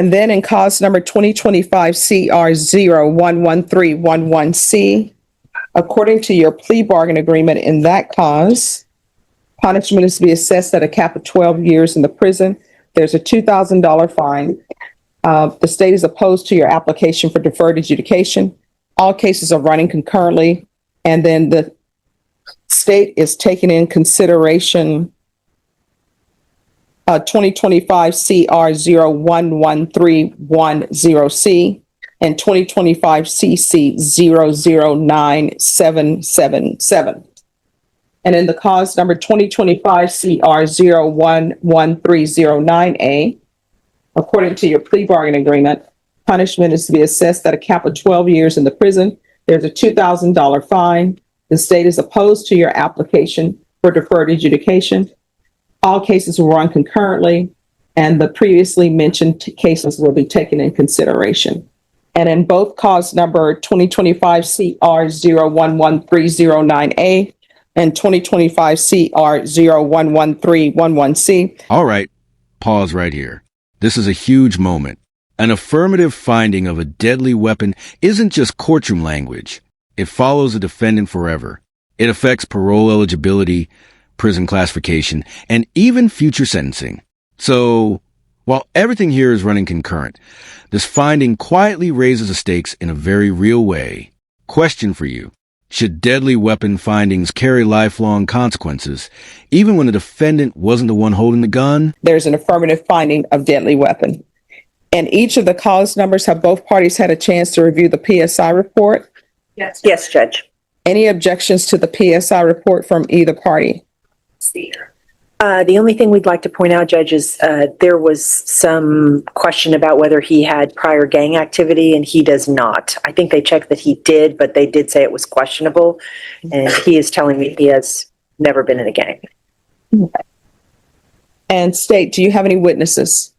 And then in cause number 2025 CR 011311C, according to your plea bargain agreement in that cause, punishment is to be assessed at a cap of 12 years in the prison. There's a $2,000 fine. The state is opposed to your application for deferred adjudication. All cases are running concurrently. And then the state is taking in consideration 2025 CR 011310C and 2025 CC 009777. And in the cause number 2025 CR 011309A, according to your plea bargain agreement, punishment is to be assessed at a cap of 12 years in the prison. There's a $2,000 fine. The state is opposed to your application for deferred adjudication. All cases will run concurrently, and the previously mentioned cases will be taken in consideration. And in both cause number 2025 CR 011309A and 2025 CR 011311C. All right, pause right here. This is a huge moment. An affirmative finding of a deadly weapon isn't just courtroom language. It follows a defendant forever. It affects parole eligibility, prison classification, and even future sentencing. So, while everything here is running concurrent, this finding quietly raises the stakes in a very real way. Question for you. Should deadly weapon findings carry lifelong consequences, even when the defendant wasn't the one holding the gun? There's an affirmative finding of deadly weapon. And each of the cause numbers, have both parties had a chance to review the PSI report? Yes. Yes, Judge. Any objections to the PSI report from either party? The only thing we'd like to point out, Judge, is there was some question about whether he had prior gang activity, and he does not. I think they checked that he did, but they did say it was questionable, and he is telling me he has never been in a gang. Okay. And state, do you have any witnesses?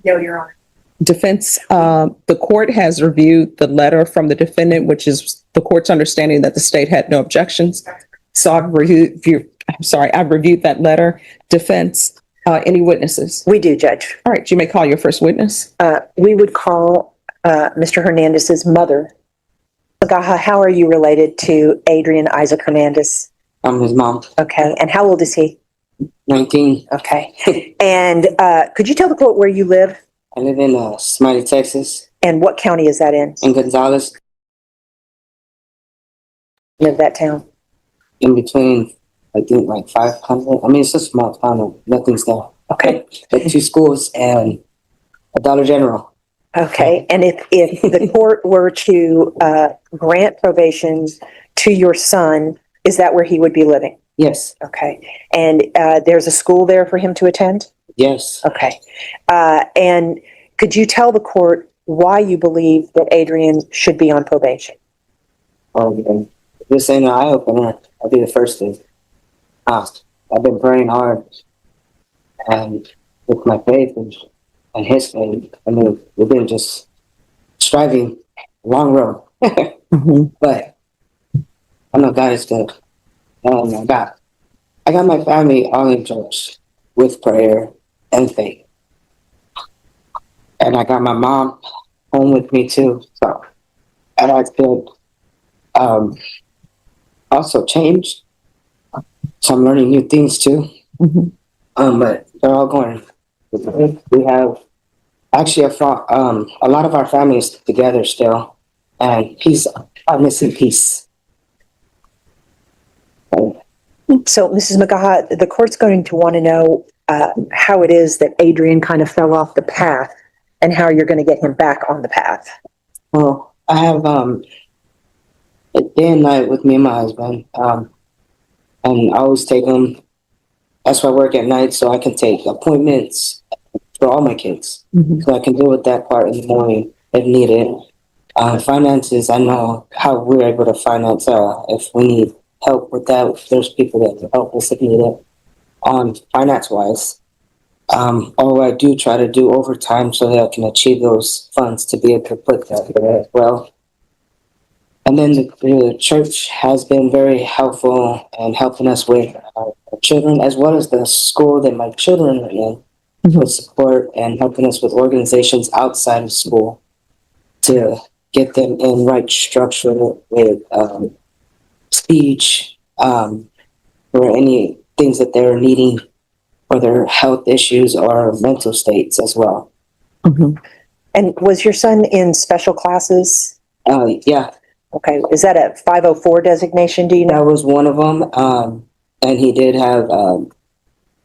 No, Your Honor. Defense, the court has reviewed the letter from the defendant, which is the court's understanding that the state had no objections. So I've reviewed that letter. Defense, any witnesses? We do, Judge. All right, you may call your first witness. We would call Mr. Hernandez's mother. Magaha, how are you related to Adrian Isaac Hernandez? I'm his mom. Okay, and how old is he? 19. Okay. And could you tell the court where you live? I live in Smiley, Texas. And what county is that in? In Gonzales. Of that town? In between, I think, like 500. I mean, it's a small town. Nothing's there. Okay. Like 2 schools and a Dollar General. Okay. And if the court were to grant probation to your son, is that where he would be living? Yes. Okay. And there's a school there for him to attend? Yes. Okay. And could you tell the court why you believe that Adrian should be on probation? Okay. This ain't an eye opener. I'll be the first to ask. I've been praying hard, and with my faith and his faith, I mean, we've been just striving a long road. But I know God is good. And I got my family all in church with prayer and faith. And I got my mom home with me too. So, and I could also change. So I'm learning new things too. But they're all going. We have actually a lot of our families together still, and peace. I'm missing peace. So, Mrs. Magaha, the court's going to want to know how it is that Adrian kind of fell off the path and how you're going to get him back on the path. Well, I have a day and night with me and my husband, and I always take him. That's why I work at night, so I can take appointments for all my kids. So I can deal with that part in the morning if needed. Finances, I know how we're able to finance if we need help with that. If there's people that can help us if needed. Finance-wise, or I do try to do overtime so that I can achieve those funds to be able to put that there as well. And then the church has been very helpful and helping us with our children, as well as the school that my children are in. with support and helping us with organizations outside of school to get them in right structure with speech, or any things that they're needing for their health issues or mental states as well. And was your son in special classes? Yeah, Okay, is that a 504 designation, do you know? that was one of them. And he did have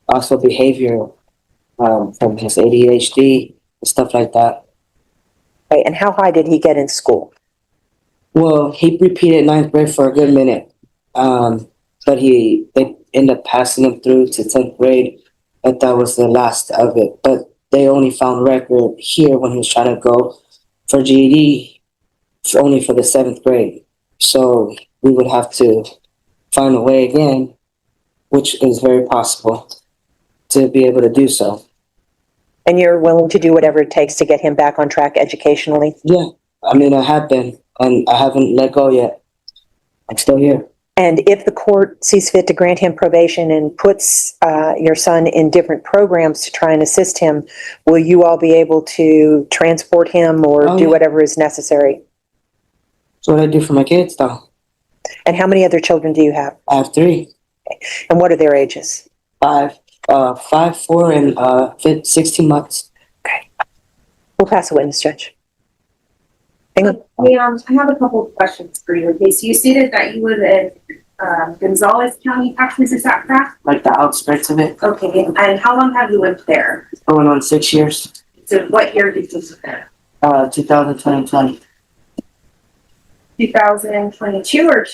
also behavioral from his ADHD and stuff like that. Okay, and how high did he get in school? Well, he repeated ninth grade for a good minute, but they ended up passing him through to 10th grade, but that was the last of it. But they only found record here when he was trying to go for GED only for the 7th grade. So we would have to find a way again, which is very possible, to be able to do so. And you're willing to do whatever it takes to get him back on track educationally? Yeah, I mean, I have been, and I haven't let go yet. I'm still here. And if the court sees fit to grant him probation and puts your son in different programs to try and assist him, will you all be able to transport him or Oh, do yeah. whatever is necessary? That's what I do for my kids, though. And how many other children do you have? I have 3, And what are their ages? 5, 4, and 16 months. We'll pass a witness, Judge. Hang on. I have a couple of questions for you. Okay, so you stated that you live in Gonzales County, Texas, is that correct? Like the outskirts of it. Okay, and how long have you lived there? Going on 6 years. So what year did you live there? 2020. 2022 or?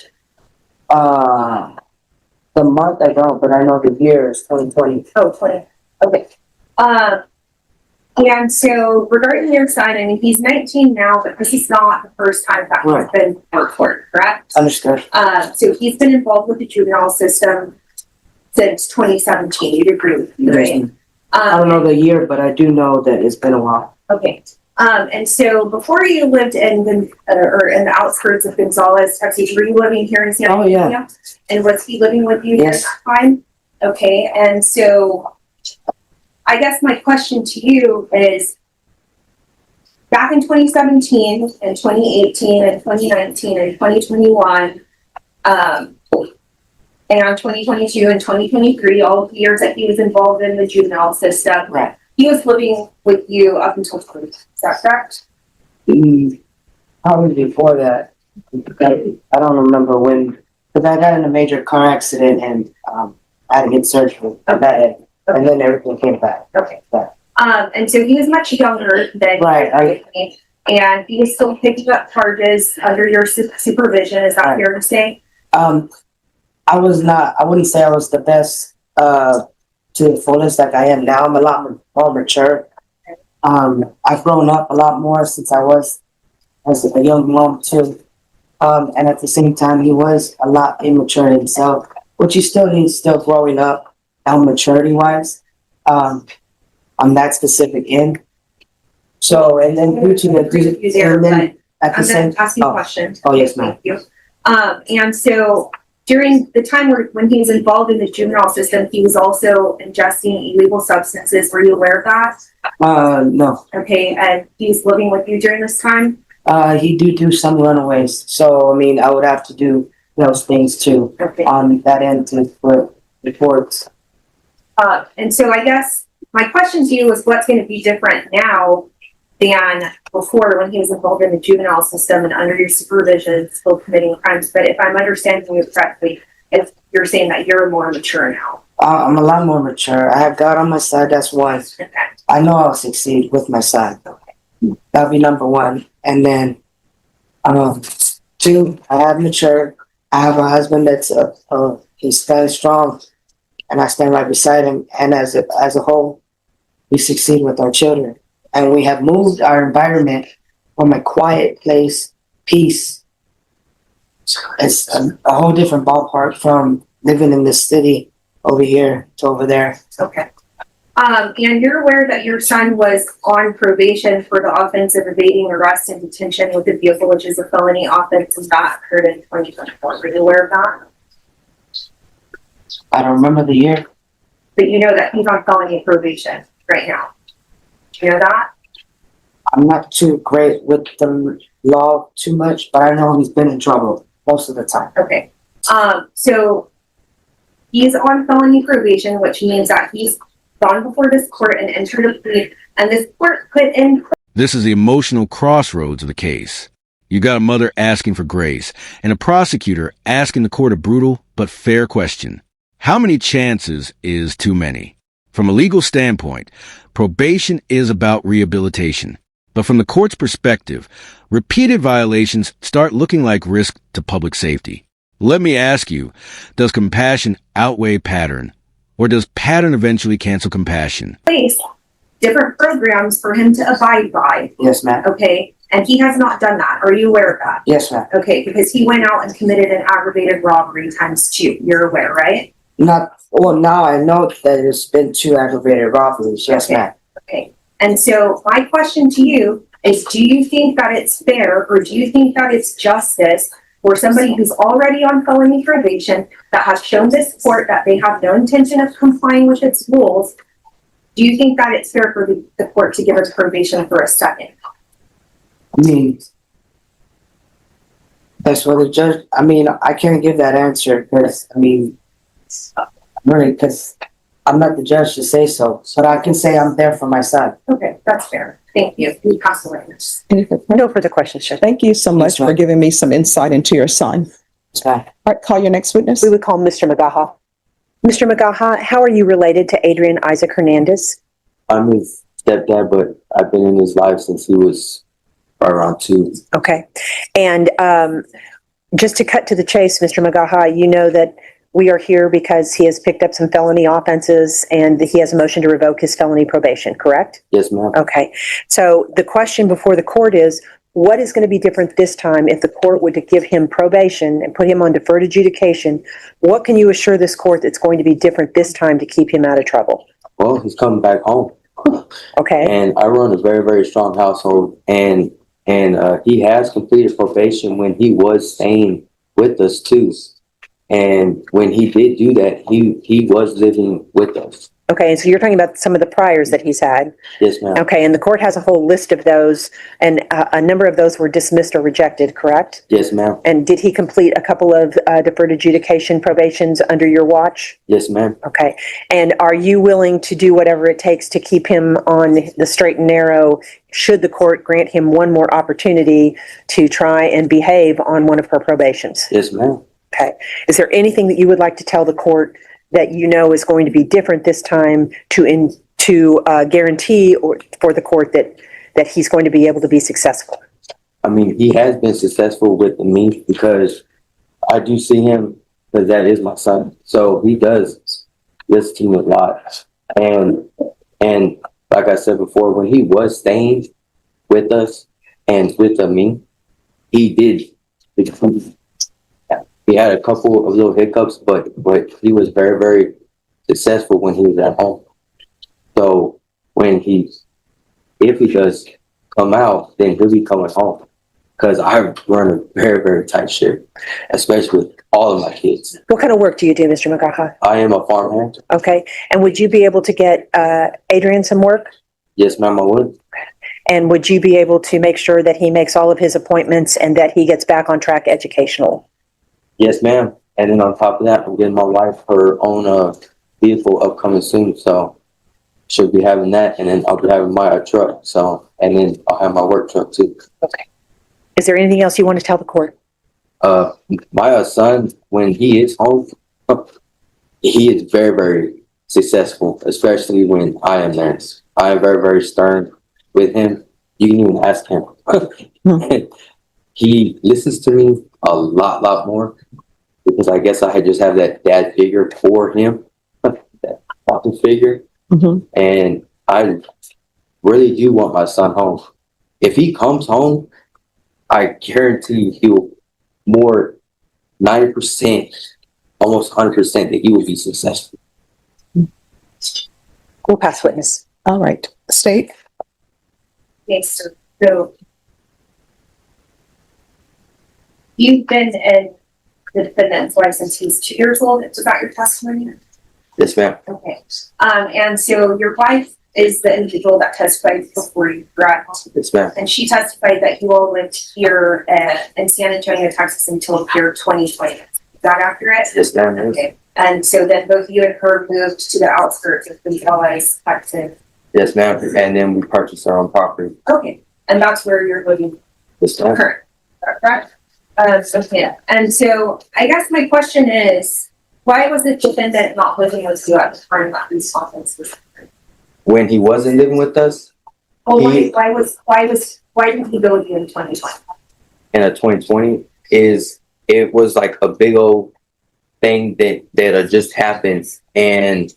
The month I don't, but I know the year is 2020. Oh, 20. Okay. And so regarding your son, I mean, he's 19 now, but this is not the first time that he's Right. been before court, correct? Understood. So he's been involved with the juvenile system since 2017. You'd agree with me, right? I don't know the year, but I do know that it's been a while. Okay. And so before you lived in the outskirts of Gonzales, Texas, were you living here in San Oh, Antonio? yeah. And was he living with you during Yes. that time? Okay. And so I guess my question to you is, back in 2017 and 2018 and 2019 and 2021, and 2022 and 2023, all of the years that he was involved in the juvenile system, Right. he was living with you up until COVID. Is that correct? Probably before that. I don't remember when, because I got in a major car accident and I had to get surgery for that, and then everything came back. Okay. Yeah. And so he was much younger than Right, and he was still picking up charges under your supervision. Is that Right. fair to say? I wouldn't say I was the best to the fullest like I am now. I'm a lot more mature. I've grown up a lot more since I was as a young mom too. And at the same time, he was a lot immature himself, which he's still growing up, maturity wise, on that specific end. So, and then due to the, and then at the I'm same, going to ask you a oh, question. oh yes, ma'am. Thank you. And so during the time when he was involved in the juvenile system, he was also ingesting illegal substances. Were you aware of that? No. Okay, and he was living with you during this time? He do some runaways. So, I mean, I would have to do those things too Okay. on that end to put reports. And so I guess my question to you is, what's going to be different now than before when he was involved in the juvenile system and under your supervision, still committing crimes? But if I'm understanding you correctly, if you're saying that you're more mature now. I'm a lot more mature. I have God on my side. That's one. Okay. I know I'll succeed with my son. That'll be number one. And then, 2, I have matured. I have a husband that's he stands strong, and I stand right beside him. And as a whole, we succeed with our children. And we have moved our environment from a quiet place, peace. It's a whole different ballpark from living in this city over here to over there. Okay. And you're aware that your son was on probation for the offense of evading arrest and detention with a vehicle, which is a felony offense, and that occurred in 2024. Were you aware of that? I don't remember the year. But you know that he's on felony probation. right now? Do you know that? I'm not too great with the law too much, but I know he's been in trouble most of the time. Okay. So he's on felony probation, which means that he's gone before this court and entered a plea, and this court put in. This is the emotional crossroads of the case. You got a mother asking for grace and a prosecutor asking the court a brutal but fair question. How many chances is too many? From a legal standpoint, probation is about rehabilitation. But from the court's perspective, repeated violations start looking like risk to public safety. Let me ask you, does compassion outweigh pattern? Or does pattern eventually cancel compassion? Place different programs for him to abide by. Yes, ma'am. Okay. And he has not done that. Are you aware of that? Yes, ma'am. Okay. Because he went out and committed an aggravated robbery ×2. You're aware, right? Now I know that it's been 2 aggravated robberies. Yes, Okay. ma'am. Okay. And so my question to you is, do you think that it's fair, or do you think that it's justice for somebody who's already on felony probation that has shown this court that they have no intention of complying with its rules? Do you think that it's fair for the court to give us probation for a second? I mean, that's what the judge, I can't give that answer because, really, because I'm not the judge to say so. But I can say I'm there for my son. Okay, that's fair. Thank you. You pass the witness. No further questions, Judge. Thank you so much Yes, ma'am. for giving me some insight into your son. It's fine. All right, call your next witness. We would call Mr. Magaha. Mr. Magaha, how are you related to Adrian Isaac Hernandez? I'm his stepdad, but I've been in his life since he was around 2. Okay. And just to cut to the chase, Mr. Magaha, you know that we are here because he has picked up some felony offenses and he has a motion to revoke his felony probation, correct? Yes, ma'am. Okay. So the question before the court is, what is going to be different this time if the court were to give him probation and put him on deferred adjudication? What can you assure this court that's going to be different this time to keep him out of trouble? Well, he's coming back home. Okay. And I run a very, very strong household, and he has completed probation when he was staying with us too. And when he did do that, he was living with us. Okay, and so you're talking about some of the priors that he's had. Yes, ma'am. Okay, and the court has a whole list of those, and a number of those were dismissed or rejected, correct? Yes, ma'am. And did he complete a couple of deferred adjudication probations under your watch? Yes, ma'am. Okay, and are you willing to do whatever it takes to keep him on the straight and narrow, should the court grant him one more opportunity to try and behave on one of her probations? Yes, ma'am. Okay. Is there anything that you would like to tell the court that you know is going to be different this time to guarantee or for the court that he's going to be able to be successful? I mean, he has been successful with me because I do see him, because that is my son. So he does listen to me a lot. And like I said before, when he was staying with us and with me, he did. He had a couple of little hiccups, but he was very, very successful when he was at home. So if he does come out, then he'll be coming home. Because I run a very, very tight ship, especially with all of my kids. What kind of work do you do, Mr. McGaha? I am a farmhand. Okay. And would you be able to get Adrian some work? Yes, ma'am, I would. And would you be able to make sure that he makes all of his appointments and that he gets back on track educational? Yes, ma'am. And then on top of that, I'm getting my wife her own vehicle upcoming soon. So she'll be having that. And then I'll be having my truck. So, and then I'll have my work truck too. Okay. Is there anything else you want to tell the court? My son, when he is home, he is very, very successful, especially when I am there. I am very, very stern with him. You can even ask him. He listens to me a lot more because I guess I just have that dad figure for him, that father figure. Mm-hmm. And I really do want my son home. If he comes home, I guarantee he'll more 90%, almost 100% that he will be successful. We'll pass witness. All right. State. Yes, sir. So you've been in the defendant's life since he's 2 years old. Is that your testimony? Yes, ma'am. Okay. And so your wife is the individual that testified before you, correct? Yes, ma'am. And she testified that you all lived here in San Antonio, Texas until year 2020. Is that accurate? Yes, ma'am. Okay. And so then both you and her moved to the outskirts of Gonzales, Texas. Yes, ma'am. And then we purchased our own property. Okay. And that's where you're living Yes, ma'am. currently, correct? Okay. And so I guess my question is, why was the defendant not living with you at the time that these offenses? When he wasn't living with us Oh, He- why didn't he go with you in 2020? in a 2020 it was like a big old thing that just happened, and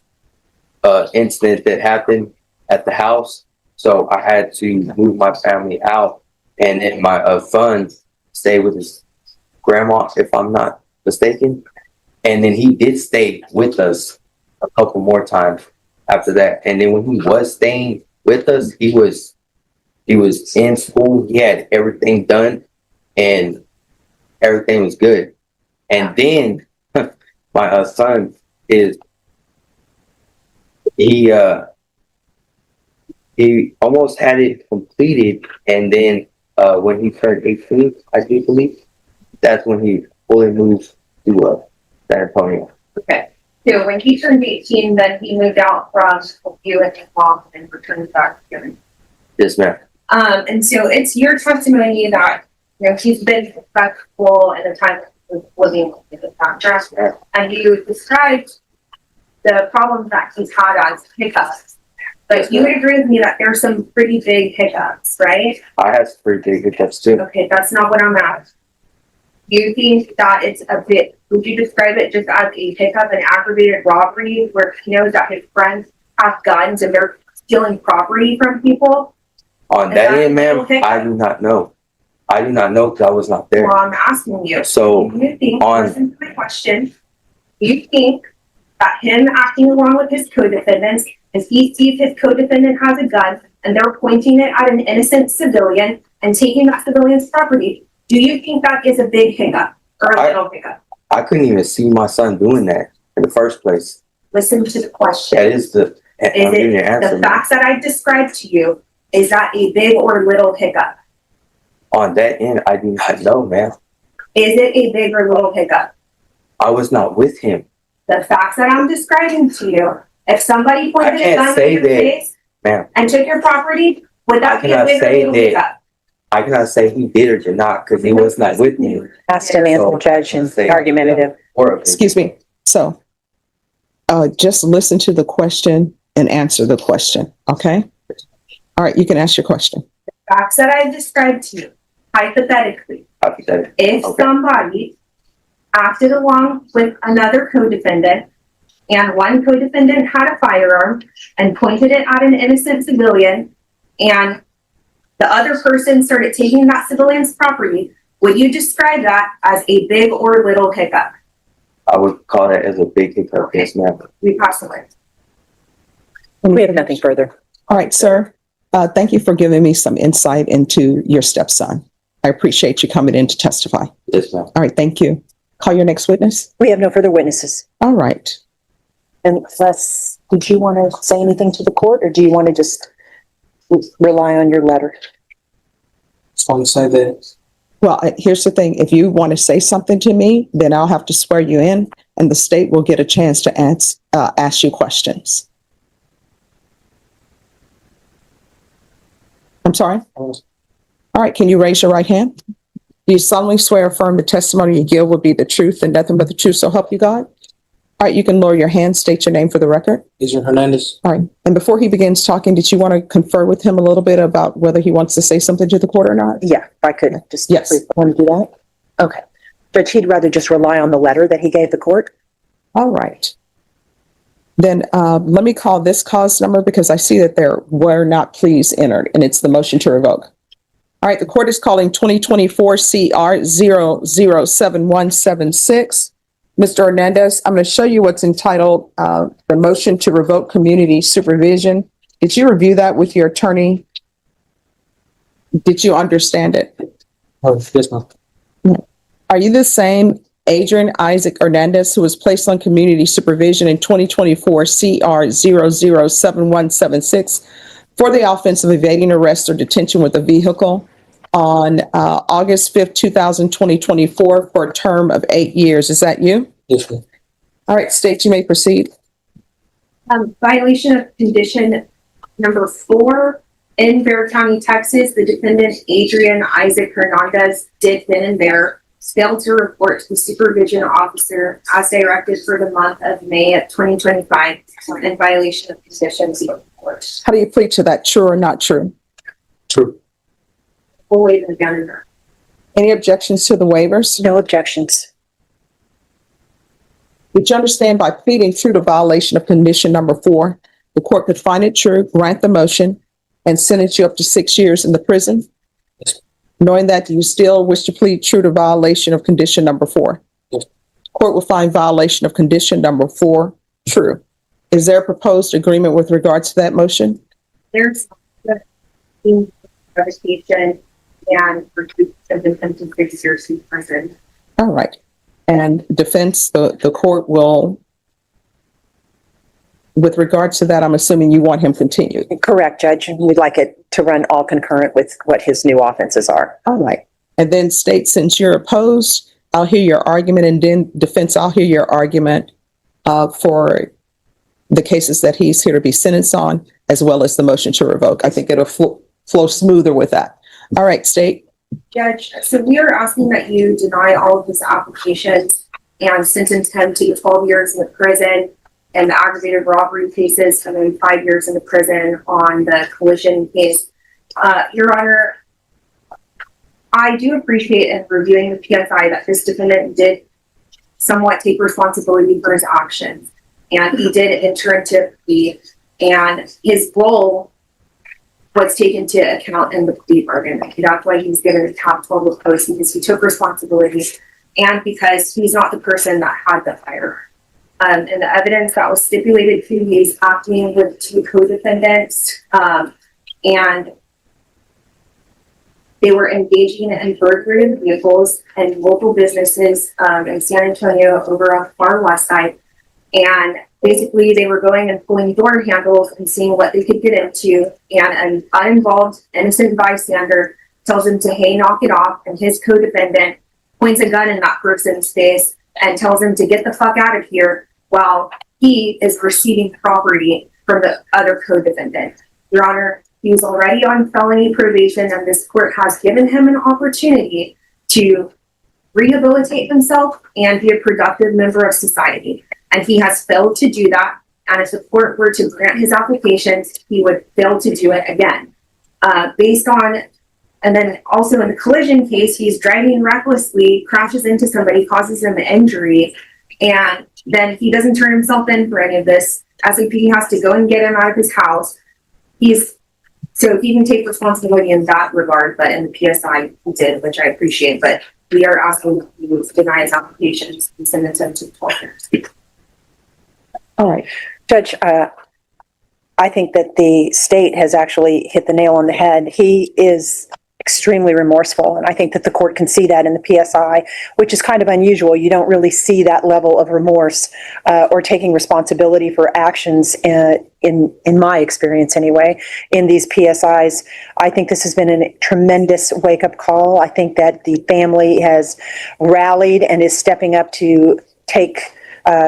incident that happened at the house. So I had to move my family out, and then my son stayed with his grandma, if I'm not mistaken. And then he did stay with us a couple more times after that. And then when he was staying with us, he was in school. He had everything done, and everything was good. And then my son he almost had it completed, and then when he turned 18, I do believe, that's when he fully moved to San Antonio. Okay. So when he turned 18, then he moved out from you and his mom and returned back here. Yes, ma'am. And so it's your testimony that, he's been respectful in the time that he was living with the contract. And you described the problems that he's had as hiccups. But you would agree with me that there's some pretty big hiccups, right? I had some pretty big hiccups too. Okay, that's not what I'm at. You think that it's a bit, would you describe it just as a hiccup, an aggravated robbery, where he knows that his friends have guns and they're stealing property from people? On Is that that end, ma'am, okay? I do not know. I do not know because I was not there. Well, I'm asking you. So Do you think, on- listen to my question, do you think that him acting along with his co-defendants, if he sees his co-defendant has a gun and they're pointing it at an innocent civilian and taking that civilian's property, do you think that is a big hiccup or a little hiccup? I couldn't even see my son doing that in the first place. Listen to the question. That is I'm giving you an answer, The ma'am. facts that I've described to you, is that a big or little hiccup? On that end, I do not know, ma'am. Is it a big or little hiccup? I was not with him. The facts that I'm describing to you, if somebody pointed a can't gun say in your that, face ma'am. and took your property, would I that be a cannot big or say little that. hiccup? I cannot say he did or did not because he was not with me. Asked him, answer, judge, and argumentative. Or Excuse me. So, just listen to the question and answer the question, okay? All right, you can ask your question. Facts that I've described to you, hypothetically, hypothetical. if Okay. somebody acted along with another co-defendant and one co-defendant had a firearm and pointed it at an innocent civilian and the other person started taking that civilian's property, would you describe that as a big or little hiccup? I would call that as a big hiccup. Yes, ma'am. We pass away. We have nothing further. All right, sir. Thank you for giving me some insight into your stepson. I appreciate you coming in to testify. Yes, ma'am. All right, thank you. Call your next witness. We have no further witnesses. All right. Unless, did you want to say anything to the court, or do you want to just rely on your letter? Just want to say that Well, here's the thing. If you want to say something to me, then I'll have to swear you in and the state will get a chance to ask you questions. I'm sorry? All right, can you raise your right hand? Do you solemnly swear or affirm the testimony you give will be the truth and nothing but the truth, so help you God? All right, you can lower your hand, state your name for the record. Adrian Hernandez. All right, and before he begins talking, did you want to confer with him a little bit about whether he wants to say something to the court or not? Yeah, if I could just. Yes. Want to do that? Okay. Judge, he'd rather just rely on the letter that he gave the court. All right. Then let me call this cause number because I see that there were not pleas entered, and it's the motion to revoke. All right, the court is calling 2024 CR 007176. Mr. Hernandez, I'm going to show you what's entitled the motion to revoke community supervision. Did you review that with your attorney? Did you understand it? Oh, yes, ma'am. Are you the same Adrian Isaac Hernandez, who was placed on community supervision in 2024 CR 007176 for the offense of evading arrest or detention with a vehicle on August 5th, 2024 for a term of 8 years. Is that you? Yes, ma'am. All right, State, you may proceed. Violation of condition number 4 in Bexar County, Texas. The defendant, Adrian Isaac Hernandez, did then and there failed to report to the supervision officer as directed for the month of May of 2025 in violation of conditions of the report. How do you plead to that? True or not true? True. We'll waive it again in there. Any objections to the waivers? No objections. Did you understand by pleading true to violation of condition number 4, the court could find it true, grant the motion, and sentence you up to 6 years in the prison? Yes. Knowing that, do you still wish to plead true to violation of condition number 4? Yes. Court will find violation of condition number 4 true. Is there a proposed agreement with regards to that motion? There's revocation and reduction of the sentence to 6 years in prison. All right. And defense, the court will, with regards to that, I'm assuming you want him continued. Correct, Judge. We'd like it to run all concurrent with what his new offenses are. All right. And then State, since you're opposed, I'll hear your argument, and then defense, I'll hear your argument for the cases that he's here to be sentenced on, as well as the motion to revoke. I think it'll flow smoother with that. All right, State. Judge, so we are asking that you deny all of his applications and sentence him to 12 years in the prison and the aggravated robbery cases, and then 5 years in the prison on the collision case. Your Honor, I do appreciate in reviewing the PSI that this defendant did somewhat take responsibility for his actions, and he did enter into a plea, and his role was taken into account in the plea bargain. That's why he's given a top 12 post, because he took responsibility and because he's not the person that had the fire. And the evidence that was stipulated to, he's acting with 2 co-defendants, and they were engaging in burglary of vehicles and local businesses in San Antonio over on the far west side. And basically they were going and pulling door handles and seeing what they could get into, and an uninvolved innocent bystander tells him to, hey, knock it off, and his co-defendant points a gun in that person's face and tells him to get the fuck out of here while he is receiving property from the other co-defendant. Your Honor, he was already on felony probation, and this court has given him an opportunity to rehabilitate himself and be a productive member of society. And he has failed to do that. And if the court were to grant his applications, he would fail to do it again. And then also in the collision case, he's driving recklessly, crashes into somebody, causes them an injury, and then he doesn't turn himself in for any of this. SAP has to go and get him out of his house. So he can take responsibility in that regard, but in the PSI he did, which I appreciate. But we are asking you to deny his applications and send him to 12 years. All right. Judge, I think that the state has actually hit the nail on the head. He is extremely remorseful, and I think that the court can see that in the PSI, which is kind of unusual. You don't really see that level of remorse or taking responsibility for actions in my experience anyway, in these PSIs. I think this has been a tremendous wake-up call. I think that the family has rallied and is stepping up to take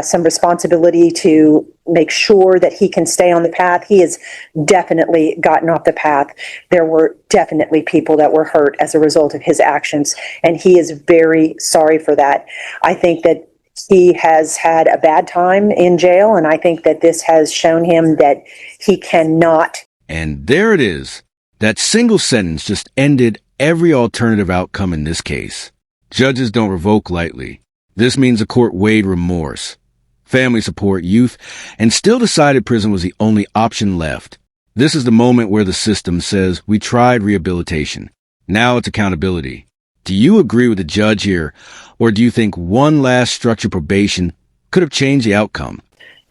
some responsibility to make sure that he can stay on the path. He has definitely gotten off the path. There were definitely people that were hurt as a result of his actions, and he is very sorry for that. I think that he has had a bad time in jail, and I think that this has shown him that he cannot. And there it is. That single sentence just ended every alternative outcome in this case. Judges don't revoke lightly. This means the court weighed remorse, family support, youth, and still decided prison was the only option left. This is the moment where the system says, we tried rehabilitation. Now it's accountability. Do you agree with the judge here, or do you think one last structured probation could have changed the outcome?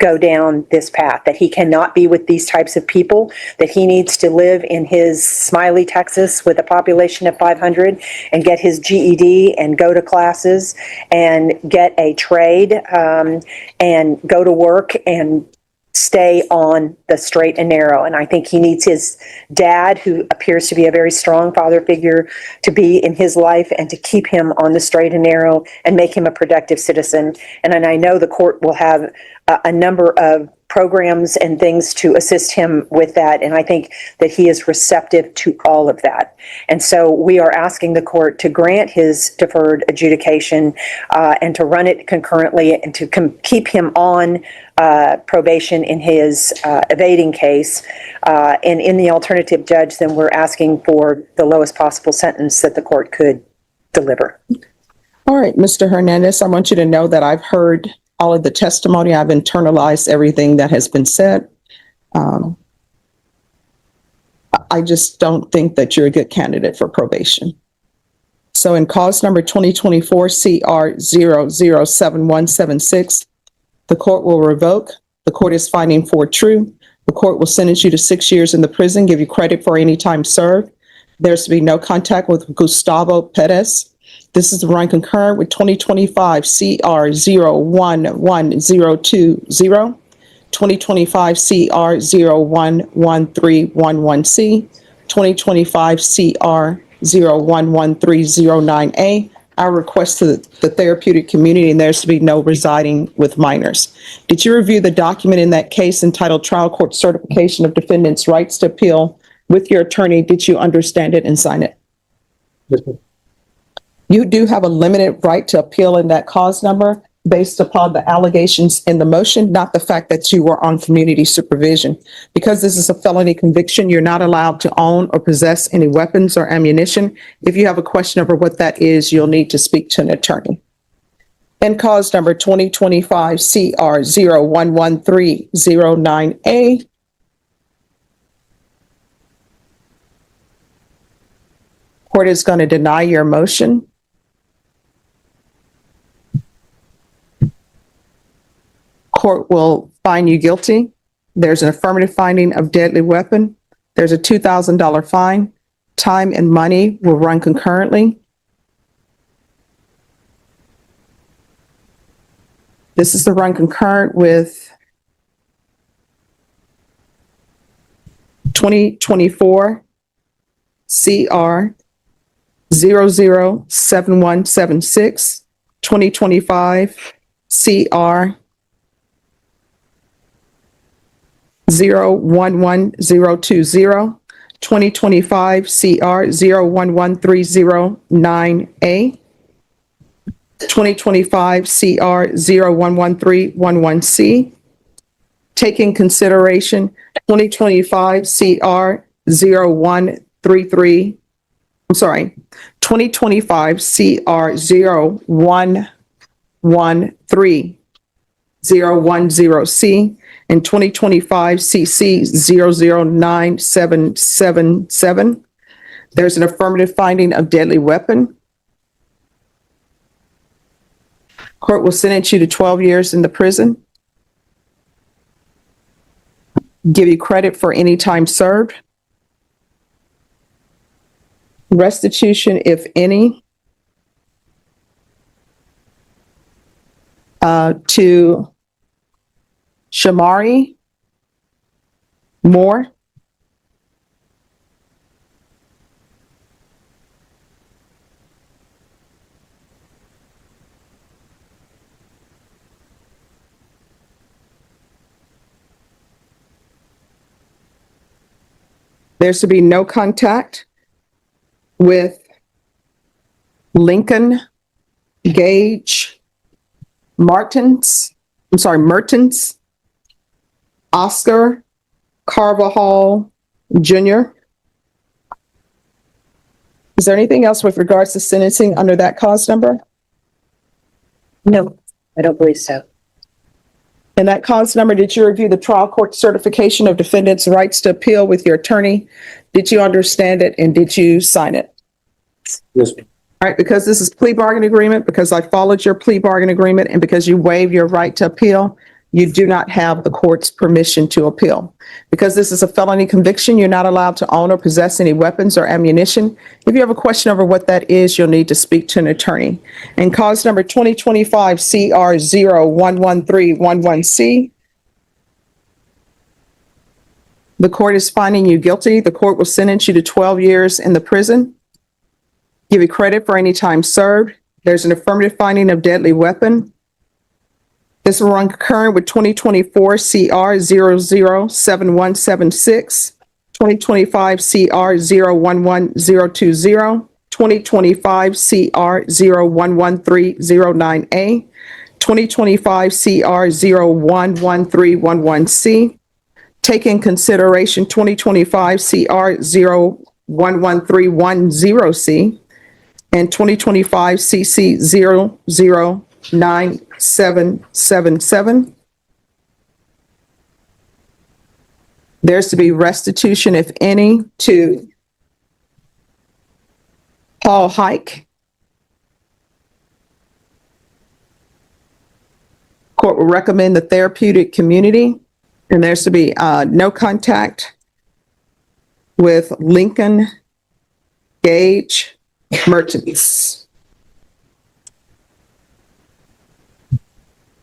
go down this path, that he cannot be with these types of people, that he needs to live in his Smiley, Texas with a population of 500 and get his GED and go to classes and get a trade and go to work and stay on the straight and narrow. And I think he needs his dad, who appears to be a very strong father figure, to be in his life and to keep him on the straight and narrow and make him a productive citizen. And I know the court will have a number of programs and things to assist him with that. And I think that he is receptive to all of that. And so we are asking the court to grant his deferred adjudication and to run it concurrently and to keep him on probation in his evading case. And in the alternative, Judge, then we're asking for the lowest possible sentence that the court could deliver. All right, Mr. Hernandez, I want you to know that I've heard all of the testimony. I've internalized everything that has been said. I just don't think that you're a good candidate for probation. So in cause number 2024 CR 007176, the court will revoke. The court is finding for true. The court will sentence you to 6 years in the prison, give you credit for any time served. There's to be no contact with Gustavo Perez. This is run concurrent with 2025 CR 011020, 2025 CR 011311C, 2025 CR 011309A. Our request to the therapeutic community, and there's to be no residing with minors. Did you review the document in that case entitled Trial Court Certification of Defendant's Rights to Appeal with your attorney? Did you understand it and sign it? Yes, ma'am. You do have a limited right to appeal in that cause number based upon the allegations in the motion, not the fact that you were on community supervision. Because this is a felony conviction, you're not allowed to own or possess any weapons or ammunition. If you have a question over what that is, you'll need to speak to an attorney. In cause number 2025 CR 011309A, court is going to deny your motion. Court will find you guilty. There's an affirmative finding of deadly weapon. There's a $2,000 fine. Time and money will run concurrently. This is the run concurrent with 2024 CR 007176, 2025 CR 011020, 2025 CR 011309A, 2025 CR 011311C, taking consideration 2025 CR 2025 CR 0110C and 2025 CC 009777. There's an affirmative finding of deadly weapon. Court will sentence you to 12 years in the prison. Give you credit for any time served. Restitution, if any, to Shamari Moore. There's to be no contact with Lincoln Gage Mertens, Oscar Carvajal Jr. Is there anything else with regards to sentencing under that cause number? No, I don't believe so. In that cause number, did you review the trial court certification of defendant's rights to appeal with your attorney? Did you understand it and did you sign it? Yes, ma'am. All right, because this is plea bargain agreement, because I followed your plea bargain agreement, and because you waived your right to appeal, you do not have the court's permission to appeal. Because this is a felony conviction, you're not allowed to own or possess any weapons or ammunition. If you have a question over what that is, you'll need to speak to an attorney. And cause number 2025 CR 011311C. The court is finding you guilty. The court will sentence you to 12 years in the prison. Give you credit for any time served. There's an affirmative finding of deadly weapon. This will run concurrent with 2024 CR 007176, 2025 CR 011020, 2025 CR 011309A, 2025 CR 011311C. Take in consideration 2025 CR 011310C and 2025 CC 009777. There's to be restitution, if any, to Paul Hike. Court will recommend the therapeutic community, and there's to be no contact with Lincoln Gage Mertens.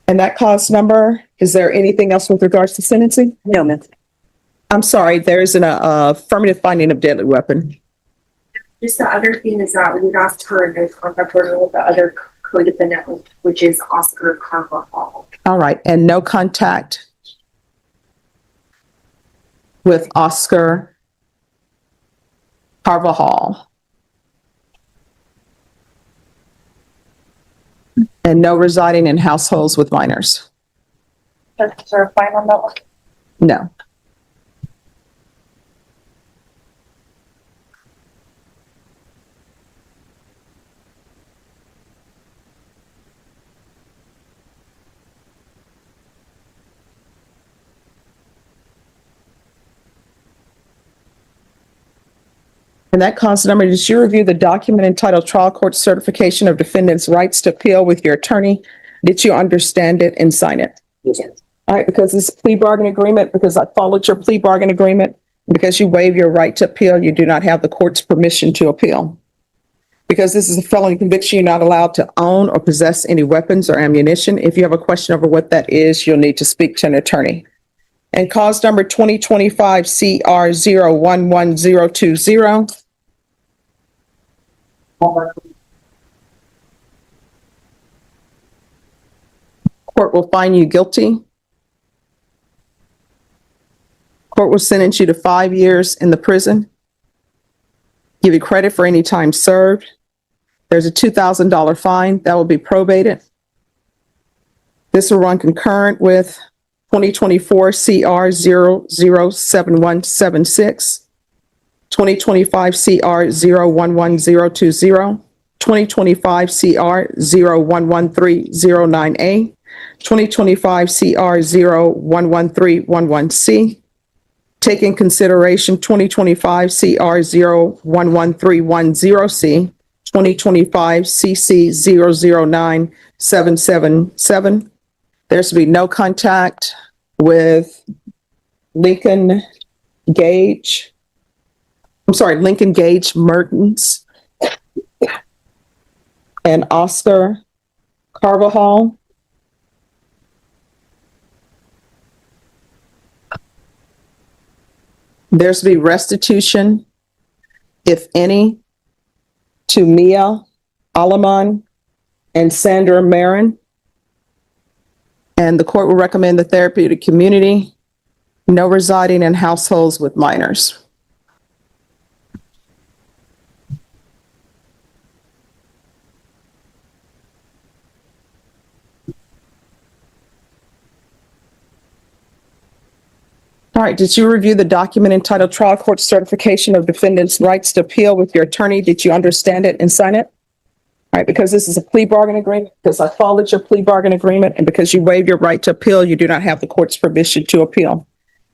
And that cause number, is there anything else with regards to sentencing? No, ma'am. I'm sorry, there's an affirmative finding of deadly weapon. Just the other thing is that we asked for no contact order with the other co-defendant, which is Oscar Carvajal. All right, and no contact with Oscar Carvajal. And no residing in households with minors. Is there a fine on that one? No. And that cause number, did you review the document entitled Trial Court Certification of Defendant's Rights to Appeal with your attorney? Did you understand it and sign it? Yes. All right, because this is a plea bargain agreement, because I followed your plea bargain agreement, because you waive your right to appeal, you do not have the court's permission to appeal. Because this is a felony conviction, you're not allowed to own or possess any weapons or ammunition. If you have a question over what that is, you'll need to speak to an attorney. And cause number 2025 CR 011020. Court will find you guilty. Court will sentence you to 5 years in the prison. Give you credit for any time served. There's a $2,000 fine that will be probated. This will run concurrent with 2024 CR 007176, 2025 CR 011020, 2025 CR 011309A, 2025 CR 011311C. Take in consideration 2025 CR 011310C, 2025 CC 009777. There's to be no contact with Lincoln Gage Mertens and Oscar Carvajal. There's to be restitution, if any, to Mia Alaman and Sandra Marin. And the court will recommend the therapeutic community, no residing in households with minors. All right, did you review the document entitled Trial Court Certification of Defendant's Rights to Appeal with your attorney? Did you understand it and sign it? All right, because this is a plea bargain agreement, because I followed your plea bargain agreement, and because you waived your right to appeal, you do not have the court's permission to appeal.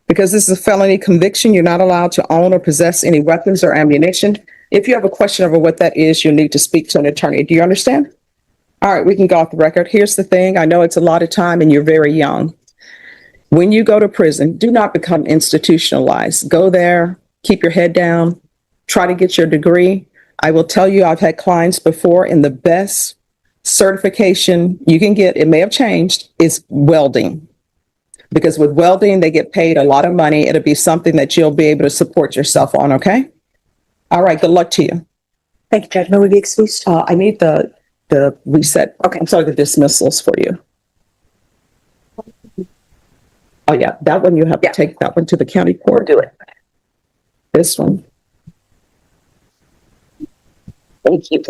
Because this is a felony conviction, you're not allowed to own or possess any weapons or ammunition. If you have a question over what that is, you'll need to speak to an attorney. Do you understand? All right, we can go off the record. Here's the thing. I know it's a lot of time and you're very young. When you go to prison, do not become institutionalized. Go there, keep your head down, try to get your degree. I will tell you, I've had clients before, and the best certification you can get, it may have changed, is welding. Because with welding, they get paid a lot of money. It'll be something that you'll be able to support yourself on, okay? All right, good luck to you. Thank you, Judge. May we be excused? I need the reset. Okay, I'm sorry, the dismissals for you. Oh, yeah, that one you have to take that one to the county court. Do it. This one. Thank you.